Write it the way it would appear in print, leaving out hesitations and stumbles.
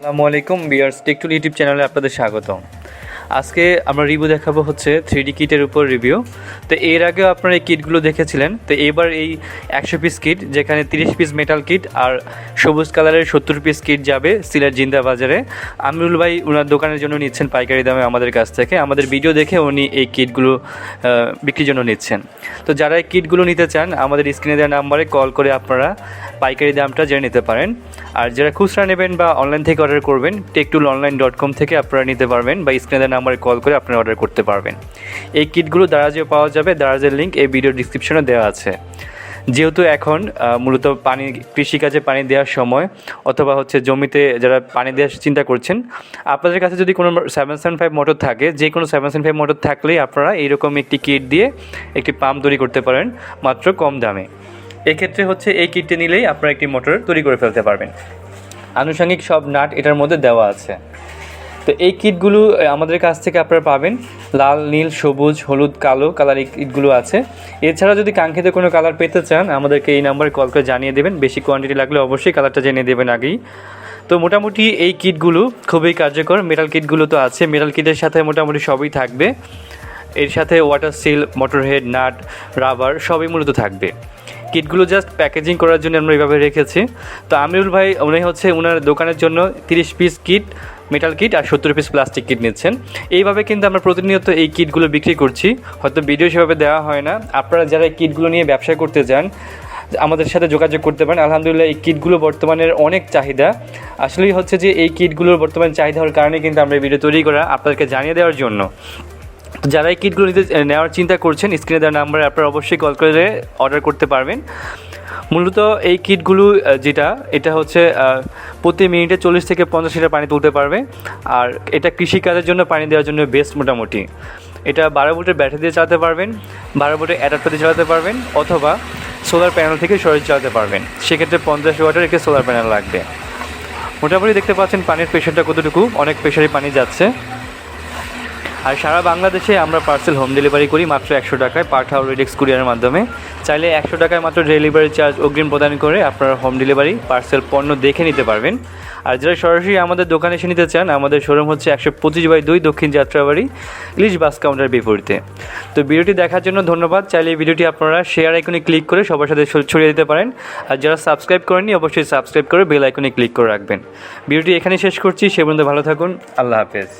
আসসালামু আলাইকুম viewers, টেকটুল YouTube চ্যানেলে আপনাদের স্বাগতম। আজকে আমরা রিভিউ দেখাবো হচ্ছে 3D কিটের উপর রিভিউ। তো এর আগেও আপনারা এই কিটগুলো দেখেছিলেন। তো এবার এই 100 পিস কিট, যেখানে 30 পিস মেটাল কিট আর সবুজ কালারের 70 পিস কিট যাবে সিলেট জিন্দা বাজারে। আমিরুল ভাই ওনার দোকানের জন্য নিচ্ছেন পাইকারি দামে আমাদের কাছ থেকে। আমাদের ভিডিও দেখে উনি এই কিটগুলো বিক্রির জন্য নিচ্ছেন। তো যারা এই কিটগুলো নিতে চান আমাদের স্ক্রিনে দেওয়া নাম্বারে কল করে আপনারা পাইকারি দামটা জেনে নিতে পারেন। আর যারা খুচরা নেবেন বা অনলাইন থেকে অর্ডার করবেন, techtoolonline.com থেকে আপনারা নিতে পারবেন বা স্ক্রিনে দেওয়া নাম্বারে কল করে আপনারা অর্ডার করতে পারবেন। এই কিটগুলো দারাজেও পাওয়া যাবে, দারাজের লিঙ্ক এই ভিডিও ডিসক্রিপশনে দেওয়া আছে। যেহেতু এখন মূলত কৃষিকাজে পানি দেওয়ার সময় অথবা হচ্ছে জমিতে যারা পানি দেওয়ার চিন্তা করছেন, আপনাদের কাছে যদি কোনো 775 মোটর থাকে, যে কোনো 775 মোটর থাকলেই আপনারা এইরকম একটি কিট দিয়ে একটি পাম্প তৈরি করতে পারেন মাত্র কম দামে। এক্ষেত্রে হচ্ছে এই কিটটি নিলেই আপনারা একটি মোটর তৈরি করে ফেলতে পারবেন। আনুষঙ্গিক সব নাট এটার মধ্যে দেওয়া আছে। তো এই কিটগুলো আমাদের কাছ থেকে আপনারা পাবেন লাল, নীল, সবুজ, হলুদ, কালো কালার এই কিটগুলো আছে। এছাড়া যদি কাঙ্ক্ষিত কোনো কালার পেতে চান আমাদেরকে এই নাম্বারে কল করে জানিয়ে দেবেন। বেশি কোয়ান্টিটি লাগলে অবশ্যই কালারটা জেনে দেবেন আগেই। তো মোটামুটি এই কিটগুলো খুবই কার্যকর। মেটাল কিটগুলো তো আছে, মেটাল কিটের সাথে মোটামুটি সবই থাকবে। এর সাথে water seal, motor head, nut, rubber সবই মূলত থাকবে। কিটগুলো জাস্ট প্যাকেজিং করার জন্য আমরা এইভাবে রেখেছি। তো আমিরুল ভাই উনি হচ্ছে ওনার দোকানের জন্য 30 পিস কিট মেটাল কিট আর 70 পিস প্লাস্টিক কিট নিচ্ছেন। এইভাবে কিন্তু আমরা প্রতিনিয়ত এই কিটগুলো বিক্রি করছি, হয়তো ভিডিও সেভাবে দেওয়া হয় না। আপনারা যারা এই কিটগুলো নিয়ে ব্যবসা করতে চান আমাদের সাথে যোগাযোগ করতে পারেন। আলহামদুলিল্লাহ এই কিটগুলো বর্তমানের অনেক চাহিদা। আসলেই হচ্ছে যে এই কিটগুলোর বর্তমান চাহিদা হওয়ার কারণে কিন্তু আমরা এই ভিডিও তৈরি করা আপনাদেরকে জানিয়ে দেওয়ার জন্য। যারা এই কিটগুলো নেওয়ার চিন্তা করছেন স্ক্রিনে দেওয়া নাম্বারে আপনারা অবশ্যই কল করে অর্ডার করতে পারবেন। মূলত এই কিটগুলো এটা হচ্ছে প্রতি মিনিটে 40 থেকে 50 লিটার পানি তুলতে পারবে। আর এটা কৃষিকাজের জন্য পানি দেওয়ার জন্য বেস্ট মোটামুটি। এটা 12 ভোল্টের ব্যাটারি দিয়ে চালাতে পারবেন, 12 ভোল্টের অ্যাডাপ্টার দিয়ে চালাতে পারবেন, অথবা সোলার প্যানেল থেকে সরাসরি চালাতে পারবেন। সেক্ষেত্রে 50 ওয়াটের একটি সোলার প্যানেল লাগবে। মোটামুটি দেখতে পাচ্ছেন পানির প্রেশারটা কতটুকু, অনেক প্রেশারে পানি যাচ্ছে। আর সারা বাংলাদেশে আমরা পার্সেল হোম ডেলিভারি করি মাত্র 100 টাকায় পাঠাও রেডেক্স কুরিয়ারের মাধ্যমে। চাইলে 100 টাকায় মাত্র ডেলিভারি চার্জ অগ্রিম প্রদান করে আপনারা হোম ডেলিভারি পার্সেল পণ্য দেখে নিতে পারবেন। আর যারা সরাসরি আমাদের দোকানে এসে নিতে চান আমাদের শোরুম হচ্ছে 125/2 দক্ষিণ যাত্রাবাড়ি, ইলিশ বাস কাউন্টার বিপরীতে। তো ভিডিওটি দেখার জন্য ধন্যবাদ। চাইলে এই ভিডিওটি আপনারা শেয়ার আইকনে ক্লিক করে সবার সাথে ছড়িয়ে দিতে পারেন। আর যারা সাবস্ক্রাইব করেননি অবশ্যই সাবস্ক্রাইব করে বেল আইকনে ক্লিক করে রাখবেন। ভিডিওটি এখানেই শেষ করছি। সে পর্যন্ত ভালো থাকুন। আল্লাহ হাফেজ।